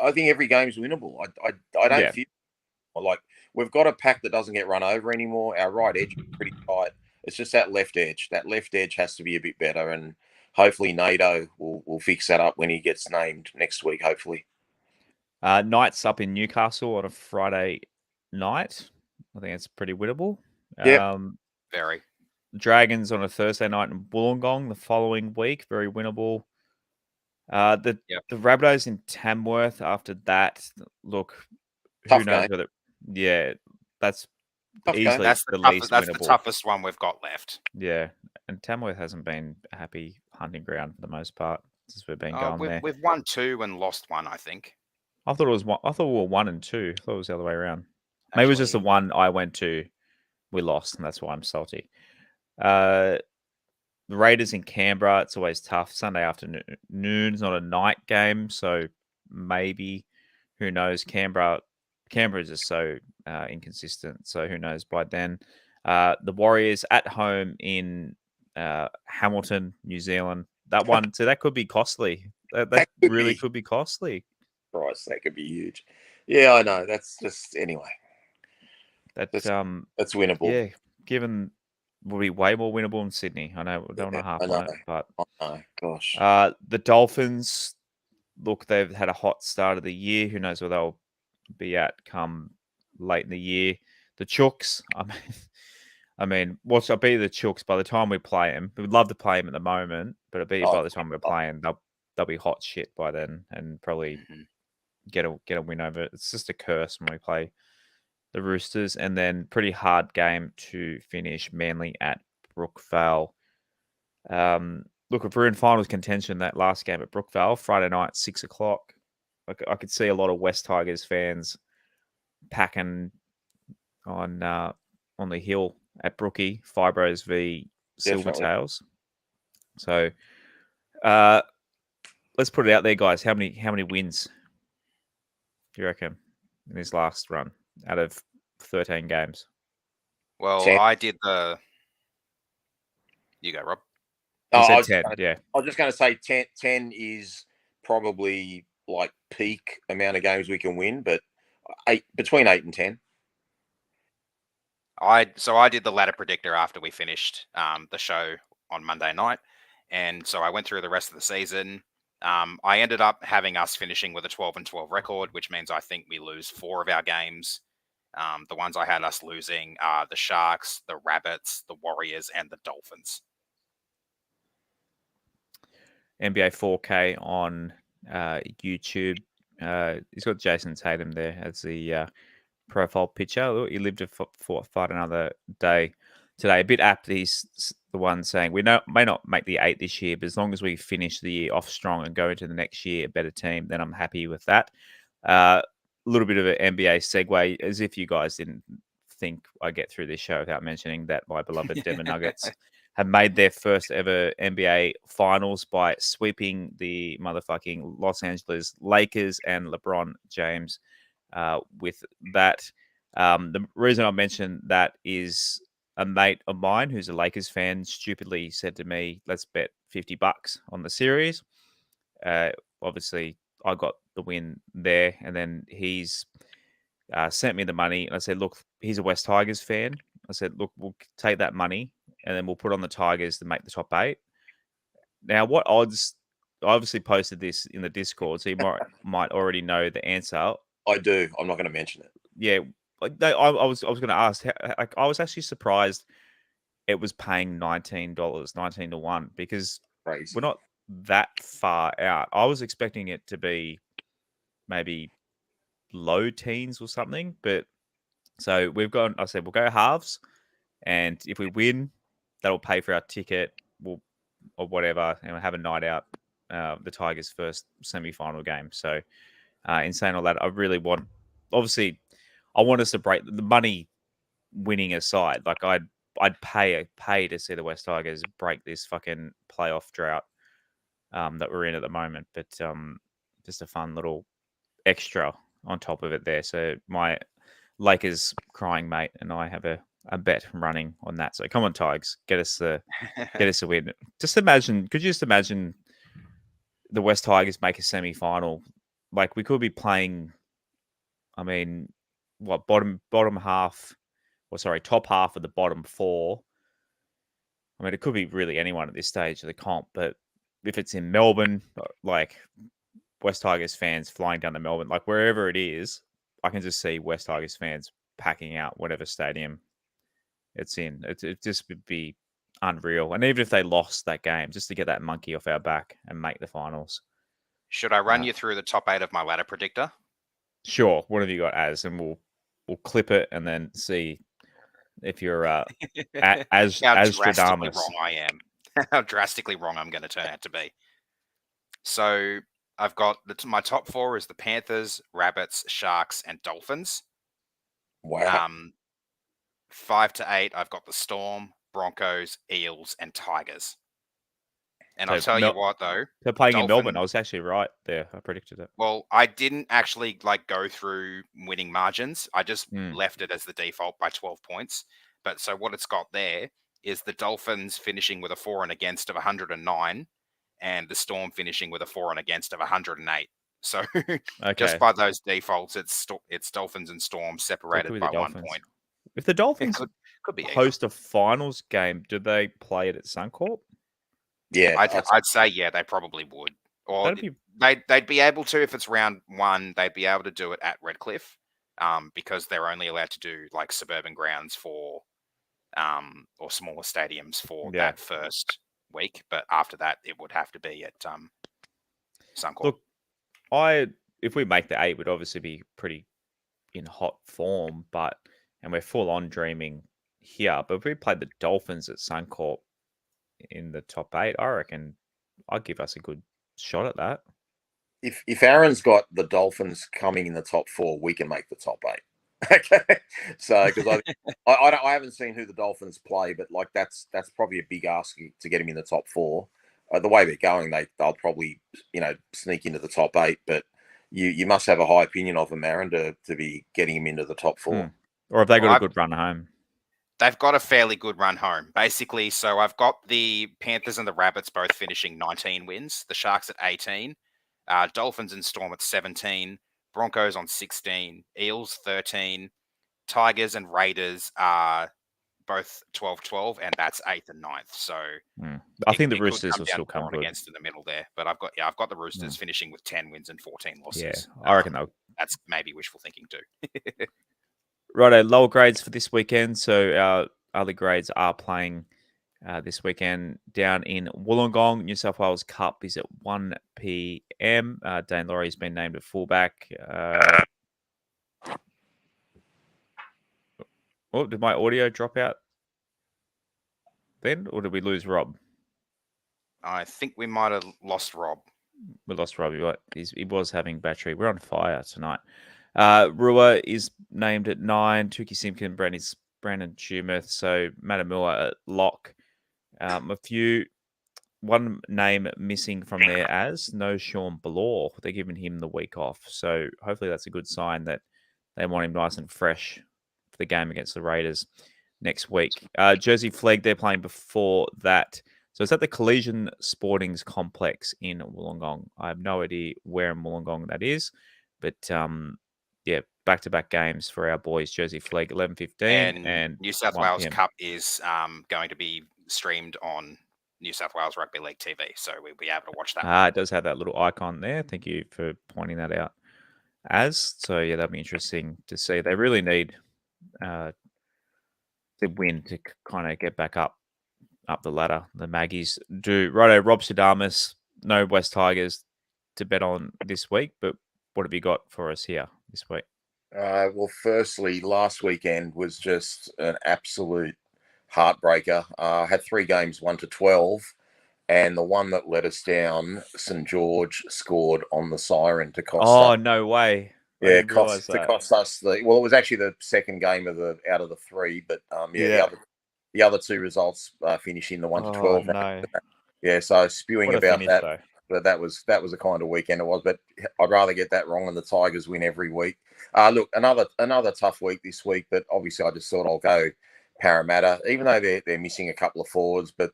I think every game's winnable. I don't feel like we've got a pack that doesn't get run over anymore. Our right edge is pretty tight. It's just that left edge. That left edge has to be a bit better, and hopefully NATO will fix that up when he gets named next week, hopefully. Knights up in Newcastle on a Friday night. I think it's pretty winnable. Yeah, very. Dragons on a Thursday night in Wollongong the following week. Very winnable. The Rabbitohs in Tamworth after that. Look, who knows whether... Yeah, that's easily the least winnable. That's the toughest one we've got left. Yeah, and Tamworth hasn't been a happy hunting ground for the most part since we've been going there. We've won 2 and lost 1, I think. I thought it was one. I thought we were 1 and 2. I thought it was the other way around. Maybe it was just the one I went to. We lost, and that's why I'm salty. The Raiders in Canberra. It's always tough. Sunday afternoon. It's not a night game, so maybe. Who knows? Canberra is just so inconsistent. So who knows by then? The Warriors at home in Hamilton, New Zealand. That one. So that could be costly. That really could be costly. Price that could be huge. Yeah, I know. That's just anyway. That's winnable. Yeah, given will be way more winnable in Sydney. I know we don't want to harp on it, but gosh. The Dolphins, look, they've had a hot start of the year. Who knows where they'll be at come late in the year. The Chooks, I mean, I'll be the Chooks by the time we play them. We'd love to play them at the moment, but it'll be by the time we're playing, they'll be hot shit by then, and probably get a win over it. It's just a curse when we play the Roosters, and then pretty hard game to finish Manly at Brookvale. Look, if we're in finals contention, that last game at Brookvale, Friday night, 6 o'clock, I could see a lot of West Tigers fans packing on the hill at Brookie, Fibros v Silvertails. So let's put it out there, guys. How many wins do you reckon in his last run out of 13 games? Well, 10. I did the. You go, Rob. You said 10, yeah. I was just going to say 10 is probably like peak amount of games we can win, but between 8 and 10. I did the ladder predictor after we finished the show on Monday night, and so I went through the rest of the season. I ended up having us finishing with a 12-12 record, which means I think we lose 4 of our games. The ones I had us losing are the Sharks, the Rabbits, the Warriors, and the Dolphins. NBA 4K on YouTube. He's got Jason Tatum there as the profile picture. He lived to fight another day today. A bit apt. He's the one saying we may not make the 8 this year, but as long as we finish the year off strong and go into the next year a better team, then I'm happy with that. A little bit of an NBA segue, as if you guys didn't think I get through this show without mentioning that my beloved Denver Nuggets have made their first ever NBA finals by sweeping the motherfucking Los Angeles Lakers and LeBron James with that. The reason I mentioned that is a mate of mine who's a Lakers fan stupidly said to me, let's bet $50 on the series. Obviously, I got the win there, and then he's sent me the money. And I said, look, he's a West Tigers fan. I said, look, we'll take that money and then we'll put on the Tigers to make the top 8. Now, what odds? I obviously posted this in the Discord, so you might already know the answer. I do. I'm not going to mention it. Yeah, I was going to ask. I was actually surprised it was paying $19, 19 to 1, because Crazy. we're not that far out. I was expecting it to be maybe low teens or something, but so we've gone. I said we'll go halves, and if we win, that'll pay for our ticket. Or whatever, and we'll have a night out. The Tigers' first semi-final game. So, in saying all that, I really want. Obviously, I want us to break the money. Winning aside, like I'd pay to see the West Tigers break this fucking playoff drought that we're in at the moment. But just a fun little extra on top of it there. So my Lakers crying mate and I have a bet running on that. So come on, Tigers, get us a win. Just imagine. Could you just imagine the West Tigers make a semi-final? Like we could be playing. I mean, what bottom half? Or sorry, top half of the bottom 4. I mean, it could be really anyone at this stage of the comp. But if it's in Melbourne, like West Tigers fans flying down to Melbourne, like wherever it is, I can just see West Tigers fans packing out whatever stadium it's in. It just would be unreal. And even if they lost that game, just to get that monkey off our back and make the finals. Should I run you through the top 8 of my ladder predictor? Sure. What have you got as? And we'll clip it and then see if you're as drastically wrong I am. How drastically wrong I'm going to turn out to be. So I've got my top 4 is the Panthers, Rabbits, Sharks, and Dolphins. Wow. 5 to 8, I've got the Storm, Broncos, Eels, and Tigers. And so I'll tell you what, though. They're playing in Melbourne. I was actually right there. I predicted it. Well, I didn't actually go through winning margins. I just left it as the default by 12 points. But so what it's got there is the Dolphins finishing with a for and against of 109 and the Storm finishing with a for and against of 108. So just by those defaults, it's Dolphins and Storm separated by 1 point. If the Dolphins could be host a finals game, do they play it at Suncorp? Yeah, I'd say they probably would. Or they'd be able to if it's round 1. They'd be able to do it at Redcliffe, because they're only allowed to do suburban grounds for, or smaller stadiums for that first week. But after that, it would have to be at Suncorp. Look, if we make the 8, would obviously be pretty in hot form, and we're full on dreaming here. But if we played the Dolphins at Suncorp in the top 8, I reckon I'd give us a good shot at that. If Aaron's got the Dolphins coming in the top 4, we can make the top 8. Okay, so because I haven't seen who the Dolphins play, but like that's probably a big ask to get him in the top 4. The way they're going, they'll probably sneak into the top 8, but you must have a high opinion of them, Aaron, to be getting him into the top 4. Or have they got a good run home? They've got a fairly good run home, basically. So I've got the Panthers and the Rabbits both finishing 19 wins, the Sharks at 18, Dolphins and Storm at 17, Broncos on 16, Eels 13, Tigers and Raiders are both 12-12, and that's 8th and 9th. So I think the Roosters will still come good against in the middle there. But I've got the Roosters finishing with 10 wins and 14 losses. Yeah, I reckon that's maybe wishful thinking too. Righto, lower grades for this weekend. So our other grades are playing this weekend down in Wollongong. New South Wales Cup is at 1 p.m. Dane Laurie's been named at fullback. Did my audio drop out then, or did we lose Rob? I think we might have lost Rob. We lost Rob. He was having battery. We're on fire tonight. Rua is named at 9. Tuki Simpkin, Brandon Tumeth. So Matamua at lock. One name missing from there no Sean Balor. They're giving him the week off. So hopefully that's a good sign that they want him nice and fresh for the game against the Raiders next week. Jersey Flegg, they're playing before that. So it's at the Collision Sportings Complex in Wollongong. I have no idea where in Wollongong that is. But back-to-back games for our boys. Jersey Flegg, 11:15. And New South Wales Cup is going to be streamed on New South Wales Rugby League TV. So we'll be able to watch that. It does have that little icon there. Thank you for pointing that out. So that'll be interesting to see. They really need the win to kind of get back up the ladder. The Maggies do. Righto, Rob Sadamas, no West Tigers to bet on this week, but what have you got for us here this week? Well, firstly, last weekend was just an absolute heartbreaker. I had 3 games, 1-12, and the one that let us down, St. George scored on the siren to cost us. Oh, no way. Yeah, cost us it was actually the second game out of the 3, but the other 2 results finishing the 1-12. No. Yeah, so spewing about that. Though. But that was the kind of weekend it was. But I'd rather get that wrong and the Tigers win every week. Look, another tough week this week, but obviously I just thought I'll go Parramatta, even though they're missing a couple of forwards, but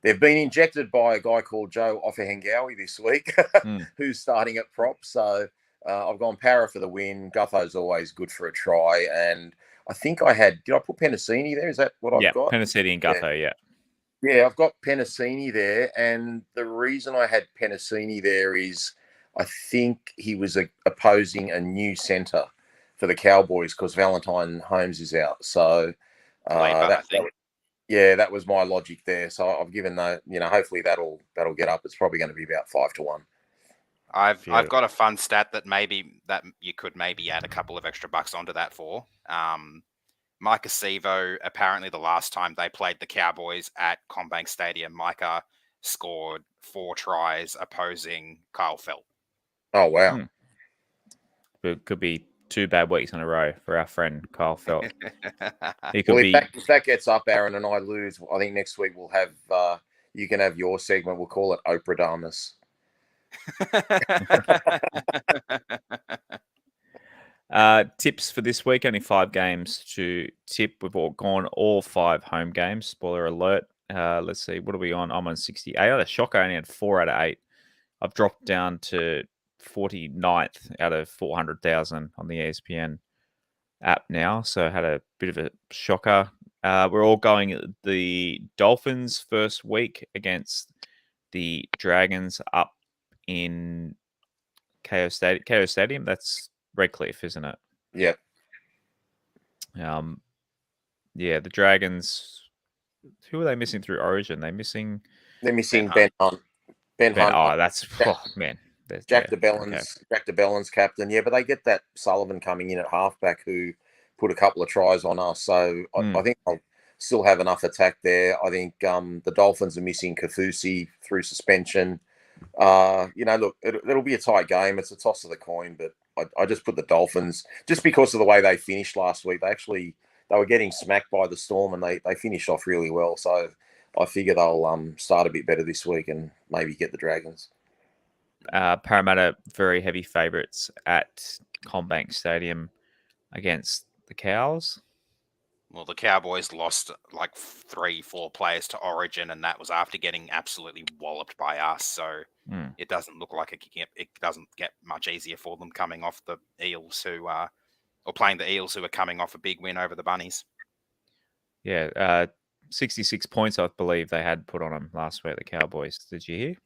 they've been injected by a guy called Joe Ofahengaue this week, who's starting at prop. So I've gone Para for the win. Gutho's always good for a try, and I think did I put Penasini there? Is that what I've got? Yeah, Penasini and Gutho, yeah. Yeah, I've got Penasini there, and the reason I had Penasini there is I think he was opposing a new centre for the Cowboys because Valentine Holmes is out. So that was my logic there. So I've given hopefully that'll get up. It's probably going to be about 5-1. I've got a fun stat that you could maybe add a couple of extra bucks onto that for. Micah Sevo, apparently the last time they played the Cowboys at Combank Stadium, Micah scored 4 tries opposing Kyle Felt. Oh, wow. It could be 2 bad weeks in a row for our friend Kyle Felt. If that gets up, Aaron, and I lose, I think next week we'll have, you can have your segment. We'll call it Oprah Damas. Tips for this week, only 5 games to tip. We've gone all 5 home games. Spoiler alert. Let's see, what are we on? I'm on 68. The shocker, I only had 4 out of 8. I've dropped down to 49th out of 400,000 on the ESPN app now. So I had a bit of a shocker. We're all going the Dolphins first week against the Dragons up in KO Stadium. That's Redcliffe, isn't it? Yeah. The Dragons. Who are they missing through Origin? They're missing Ben Hunt. Ben Hunt. Oh, man. Jack DeBellin's captain. Yeah, but they get that Sullivan coming in at halfback who put a couple of tries on us. So I think they'll still have enough attack there. I think the Dolphins are missing Kafusi through suspension. Look, it'll be a tight game. It's a toss of the coin, but I just put the Dolphins just because of the way they finished last week. They were getting smacked by the Storm and they finished off really well. So I figure they'll start a bit better this week and maybe get the Dragons. Parramatta very heavy favourites at Combank Stadium against the Cows. Well, the Cowboys lost like 3-4 players to Origin, and that was after getting absolutely walloped by us. So it doesn't look like it doesn't get much easier for them coming off the Eels or playing the Eels who are coming off a big win over the Bunnies. Yeah, 66 points, I believe they had put on them last week, the Cowboys. Did you hear?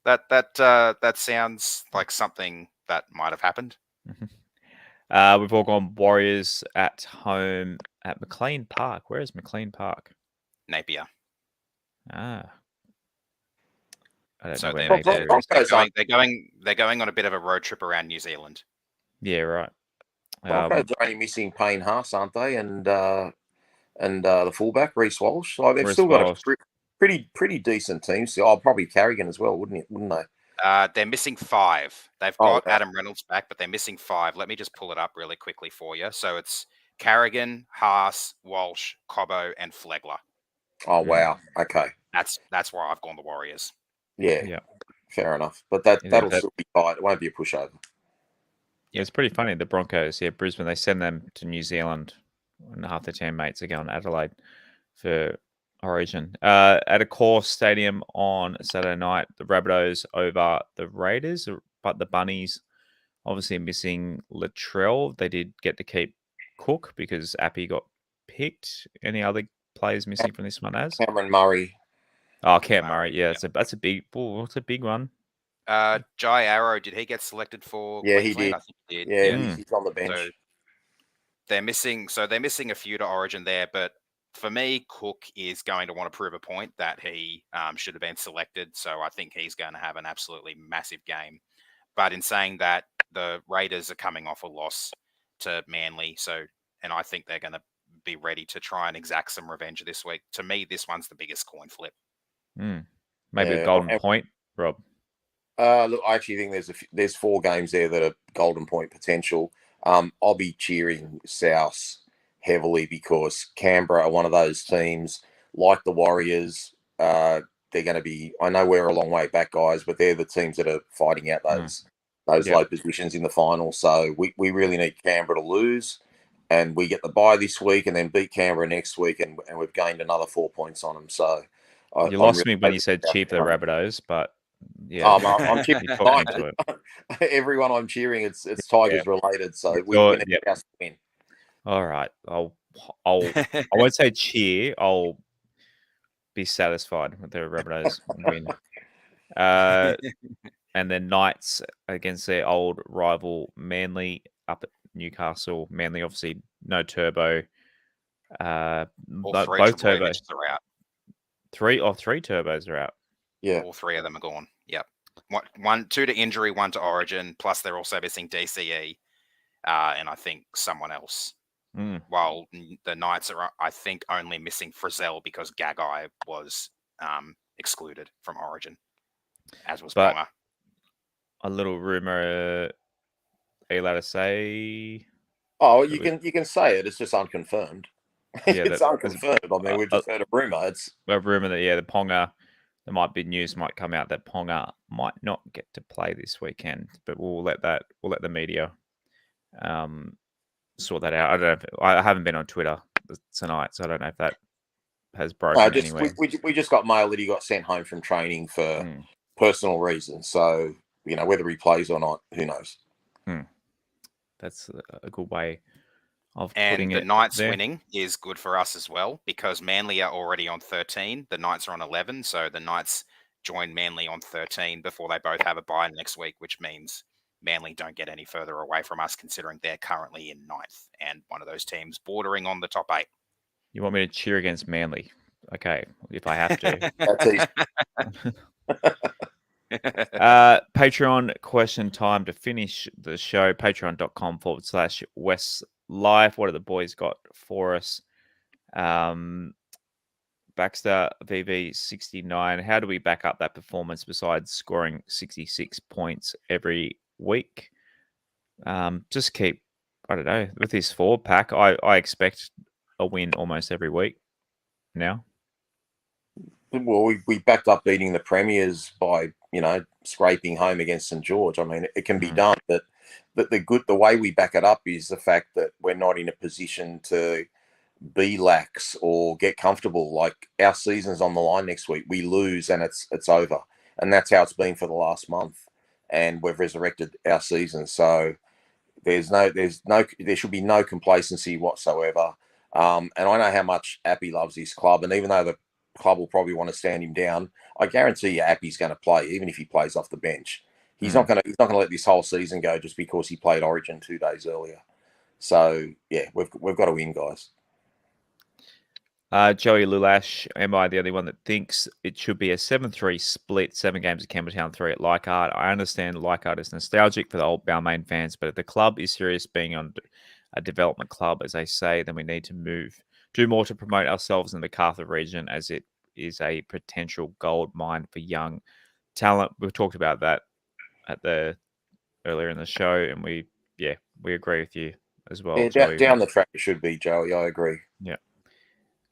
That sounds like something that might have happened. We've all gone Warriors at home at McLean Park. Where is McLean Park? Napier. I don't So know where they're going on a bit of a road trip around New Zealand. Yeah, right. Broncos are only missing Payne Haas, aren't they? And the fullback Reece Walsh. Like they've still got a pretty decent team. So probably Carrigan as well, wouldn't they? They're missing 5. They've got Adam Reynolds back, but they're missing 5. Let me just pull it up really quickly for you. So it's Carrigan, Haas, Walsh, Cobbo, and Flegler. Oh wow! Okay, that's why I've gone the Warriors. Yeah. Fair enough. But that'll still be tight. It won't be a pushover. Yeah, it's pretty funny. The Broncos, Brisbane, they send them to New Zealand, and half their teammates are going to Adelaide for Origin. At a core stadium on Saturday night, the Rabbitohs over the Raiders, but the Bunnies obviously missing Latrell. They did get to keep Cook because Appy got picked. Any other players missing from this one? Cameron Murray. Oh, Cam Murray. Yeah, that's a big. What's a big one? Jai Arrow, did he get selected for? Yeah, Queensland? he did. I think he did. Yeah, he's on the bench. So they're missing a few to Origin there, but for me, Cook is going to want to prove a point that he should have been selected. So I think he's going to have an absolutely massive game. But in saying that, the Raiders are coming off a loss to Manly, and I think they're going to be ready to try and exact some revenge this week. To me, this one's the biggest coin flip. Maybe a golden point, Rob. Look, I actually think there's 4 games there that are golden point potential. I'll be cheering South heavily because Canberra are one of those teams like the Warriors. They're going to be. I know we're a long way back, guys, but they're the teams that are fighting out those low positions in the final. So we really need Canberra to lose, and we get the bye this week, and then beat Canberra next week, and we've gained another 4 points on them. So you lost me when you said cheer for the Rabbitohs, but. Yeah, I'm cheering everyone I'm cheering. It's Tigers related, so we need to win. All right, I won't say cheer. I'll be satisfied with the Rabbitohs win. And then Knights against their old rival Manly up at Newcastle. Manly obviously no Turbo. Both turbos are out. Three turbos are out. Yeah, all 3 of them are gone. Yep. 2 to injury, 1 to Origin. Plus, they're also missing DCE, and I think someone else. While the Knights are, I think, only missing Frizzell because Gagai was excluded from Origin, as was Ponga. A little rumor. Are you allowed to say? Oh, you can say it. It's just unconfirmed. It's unconfirmed. I mean, we've just heard a rumor. It's a rumor that the Ponga. There might be news might come out that Ponga might not get to play this weekend, but we'll let the media sort that out. I don't know. I haven't been on Twitter tonight, so I don't know if that has broken anyway. We just got mail that he got sent home from training for personal reasons. So whether he plays or not, who knows? That's a good way of and putting the it Knights there. winning is good for us as well because Manly are already on 13. The Knights are on 11. So the Knights join Manly on 13 before they both have a bye next week, which means Manly don't get any further away from us considering they're currently in 9th and one of those teams bordering on the top 8. You want me to cheer against Manly? Okay, if I have to. That's easy. Patreon question time to finish the show. Patreon.com/WestsLife. What have the boys got for us? Baxter VV69. How do we back up that performance besides scoring 66 points every week? Just keep, I don't know, with this forward pack, I expect a win almost every week now. Well, we backed up beating the Premiers by, scraping home against St George. I mean, it can be done, but the way we back it up is the fact that we're not in a position to be lax or get comfortable. Like, our season's on the line next week. We lose and it's over, and that's how it's been for the last month. And we've resurrected our season, so there should be no complacency whatsoever. And I know how much Appy loves his club, and even though the club will probably want to stand him down, I guarantee you Appy's going to play, even if he plays off the bench. He's not going to let this whole season go just because he played Origin 2 days earlier. So yeah, we've got to win, guys. Joey Lulash, am I the only one that thinks it should be a 7-3 split, 7 games at Campbelltown, 3 at Leichhardt? I understand Leichhardt is nostalgic for the old Balmain fans, but if the club is serious being on a development club, as they say, then we need to do more to promote ourselves in the Cartha region, as it is a potential gold mine for young talent. We've talked about that earlier in the show, and we agree with you as well. Yeah, down the track it should be, Joey. I agree. Yeah.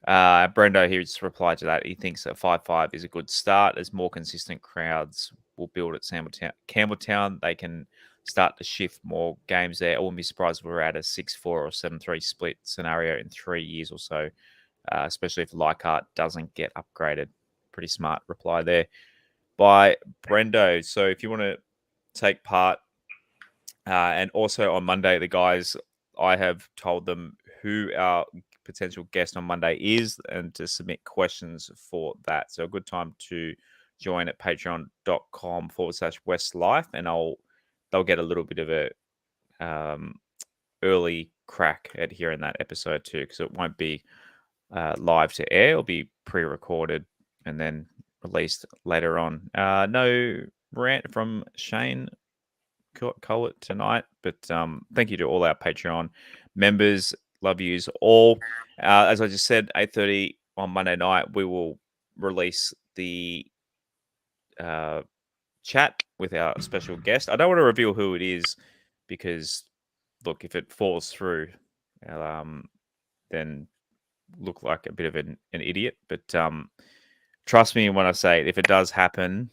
Brendo here just replied to that. He thinks that 5-5 is a good start. As more consistent crowds will build at Campbelltown, they can start to shift more games there. I wouldn't be surprised if we're at a 6-4 or 7-3 split scenario in 3 years or so, especially if Leichhardt doesn't get upgraded. Pretty smart reply there by Brendo. So if you want to take part, and also on Monday, the guys, I have told them who our potential guest on Monday is and to submit questions for that. So a good time to join at patreon.com/WestsLife, and they'll get a little bit of a early crack at hearing that episode too, because it won't be live to air. It'll be pre-recorded and then released later on. No rant from Shane Collett tonight, but thank you to all our Patreon members. Love yous all. As I just said, 8:30 on Monday night, we will release the chat with our special guest. I don't want to reveal who it is because, look, if it falls through, then look like a bit of an idiot. But trust me when I say it, if it does happen,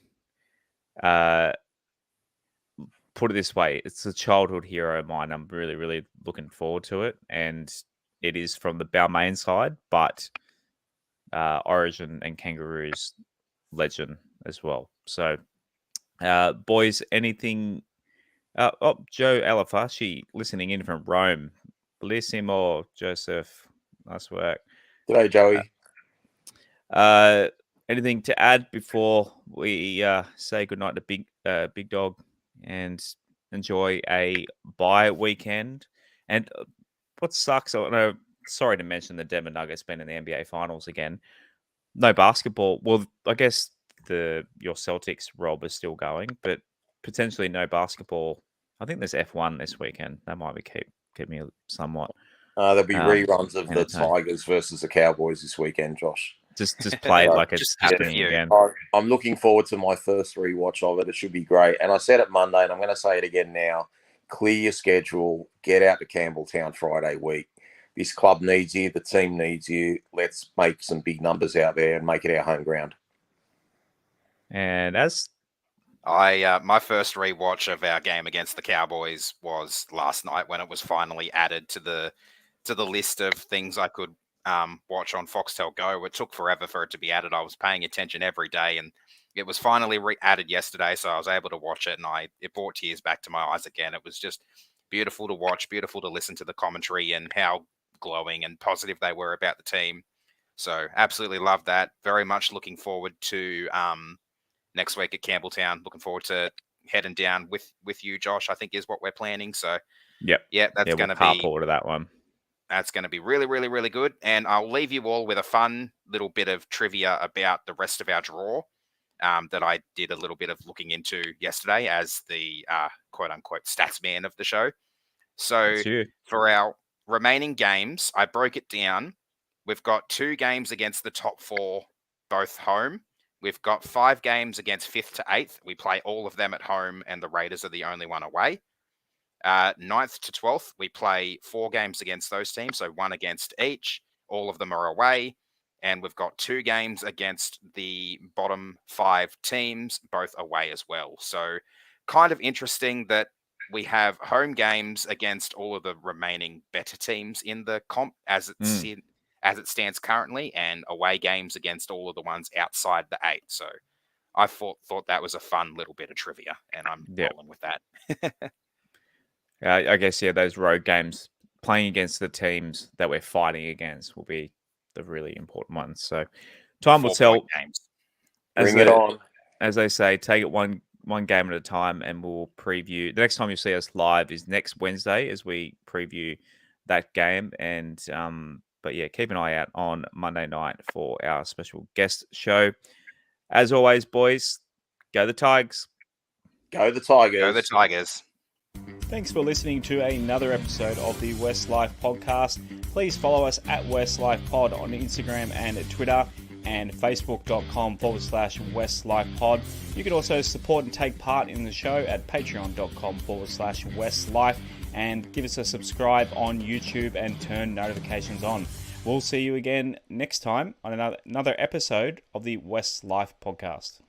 put it this way, it's a childhood hero of mine. I'm really, really looking forward to it. And it is from the Balmain side, but Origin and Kangaroos legend as well. So, boys, anything... Joe Alafashi listening in from Rome. Bellissimo, Joseph. Nice work. G'day, Joey. Anything to add before we say goodnight to Big Dog and enjoy a bye weekend? And what sucks, sorry to mention the Denver Nuggets been in the NBA Finals again. No basketball. Well, I guess your Celtics, Rob, is still going, but potentially no basketball. I think there's F1 this weekend. That might be keep me somewhat. There'll be reruns of the Tigers versus the Cowboys this weekend, Josh. Just play it like it's happening again. I'm looking forward to my first rewatch of it. It should be great. And I said it Monday, and I'm going to say it again now. Clear your schedule. Get out to Campbelltown Friday week. This club needs you. The team needs you. Let's make some big numbers out there and make it our home ground. And as my first rewatch of our game against the Cowboys was last night when it was finally added to the list of things I could watch on Foxtel Go. It took forever for it to be added. I was paying attention every day, and it was finally added yesterday, so I was able to watch it, and it brought tears back to my eyes again. It was just beautiful to watch, beautiful to listen to the commentary and how glowing and positive they were about the team. So absolutely love that. Very much looking forward to next week at Campbelltown. Looking forward to heading down with you, Josh, I think is what we're planning. So that's going to be carpool to that one. That's going to be really, really, really good. And I'll leave you all with a fun little bit of trivia about the rest of our draw. that I did a little bit of looking into yesterday as the quote-unquote stats man of the show. So That's you. for our remaining games, I broke it down. We've got 2 games against the top 4, both home. We've got 5 games against 5th to 8th. We play all of them at home, and the Raiders are the only one away. 9th to 12th, we play 4 games against those teams, so 1 against each. All of them are away. And we've got 2 games against the bottom 5 teams, both away as well. So kind of interesting that we have home games against all of the remaining better teams in the comp as it stands currently, and away games against all of the ones outside the 8. So I thought that was a fun little bit of trivia, and I'm rolling with that. I guess, those road games, playing against the teams that we're fighting against, will be the really important ones. So time will tell. Games. Bring it on. As they say, take it one game at a time, and we'll preview. The next time you see us live is next Wednesday as we preview that game. And but yeah, keep an eye out on Monday night for our special guest show. As always, boys, go the Tigers. Go the Tigers. Go the Tigers. Thanks for listening to another episode of the WestsLife Podcast. Please follow us at WestsLife Pod on Instagram and Twitter, and facebook.com/WestsLifePod. You can also support and take part in the show at patreon.com/WestsLife, and give us a subscribe on YouTube and turn notifications on. We'll see you again next time on another episode of the WestsLife Podcast.